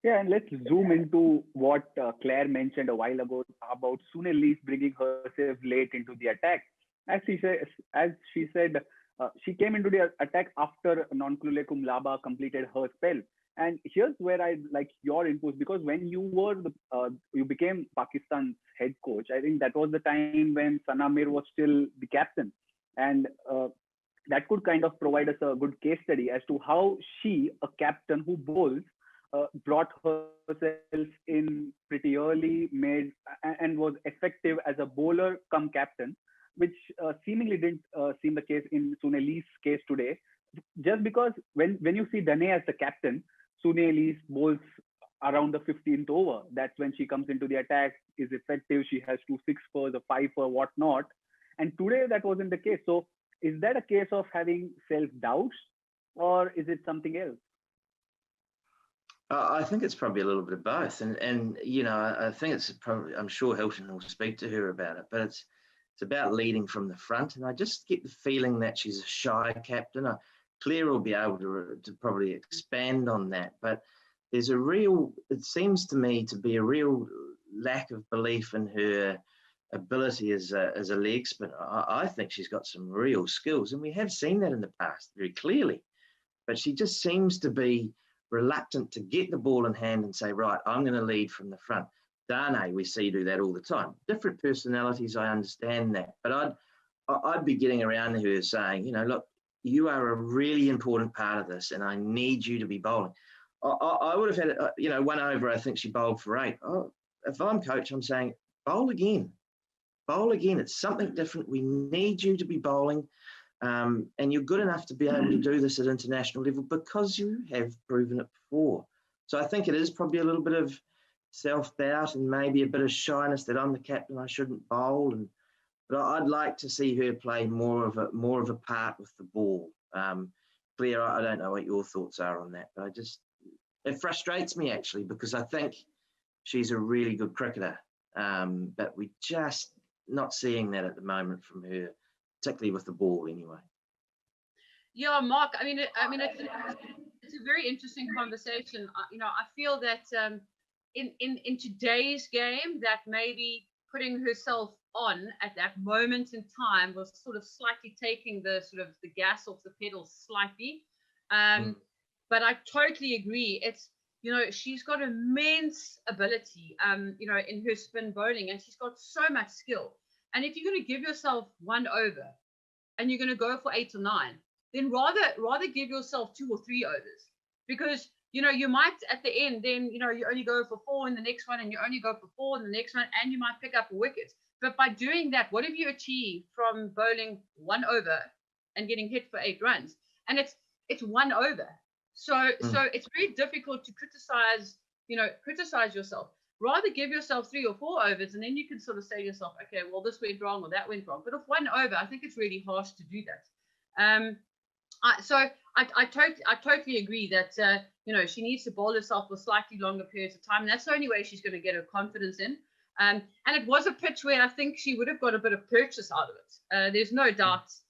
Yeah, and let's zoom into what Claire mentioned a while ago about Sune Luus bringing herself late into the attack. As she came into the attack after Nonkulule Kumlaba completed her spell. And here's where I like your inputs, because when you became Pakistan's head coach, I think that was the time when Sanamir was still the captain, and that could kind of provide us a good case study as to how she, a captain who bowls, brought herself in pretty early, and was effective as a bowler come captain, which seemingly didn't seem the case in Sune Lee's case today. Just because when you see Dane as the captain, Sune Lee bowls around the 15th over. That's when she comes into the attack, is effective. She has two six fers, a five for whatnot. And today that wasn't the case. So is that a case of having self doubts, or is it something else? I think it's probably a little bit of both, and you know, I think it's probably. I'm sure Hilton will speak to her about it, but it's about leading from the front, and I just get the feeling that she's a shy captain. Claire will be able to probably expand on that, but there's a real. It seems to me to be a real lack of belief in her ability as a leg spinner. I think she's got some real skills, and we have seen that in the past very clearly, but she just seems to be reluctant to get the ball in hand and say, right, I'm going to lead from the front. Dane, we see do that all the time. Different personalities, I understand that. But I'd be getting around her saying, you know, look, you are a really important part of this, and I need you to be bowling. I would have had, you know, 1 over, I think she bowled for 8. Oh, if I'm coach, I'm saying, bowl again. Bowl again. It's something different. We need you to be bowling. And you're good enough to be able to do this at international level because you have proven it before. So I think it is probably a little bit of self-doubt and maybe a bit of shyness that I'm the captain, I shouldn't bowl. But I'd like to see her play more of a part with the ball. Claire, I don't know what your thoughts are on that, but it frustrates me actually, because I think she's a really good cricketer, but we just not seeing that at the moment from her, particularly with the ball anyway. Yeah, Mark, it's a very interesting conversation. I feel that in today's game, that maybe putting herself on at that moment in time was sort of slightly taking the gas off the pedal slightly. But I totally agree. It's, she's got immense ability, in her spin bowling, and she's got so much skill. And if you're going to give yourself 1 over and you're going to go for 8 or 9, then rather give yourself 2 or 3 overs, because, you might at the end, then, you only go for 4 in the next one, and you only go for 4 in the next one, and you might pick up a wicket. But by doing that, what have you achieved from bowling 1 over and getting hit for 8 runs? And it's 1 over. So it's very difficult to criticize yourself. Rather give yourself 3 or 4 overs, and then you can sort of say to yourself, okay, well, this went wrong or that went wrong. But if 1 over, I think it's really harsh to do that. I totally agree that she needs to bowl herself for slightly longer periods of time, and that's the only way she's going to get her confidence in. And it was a pitch where I think she would have got a bit of purchase out of it. There's no doubt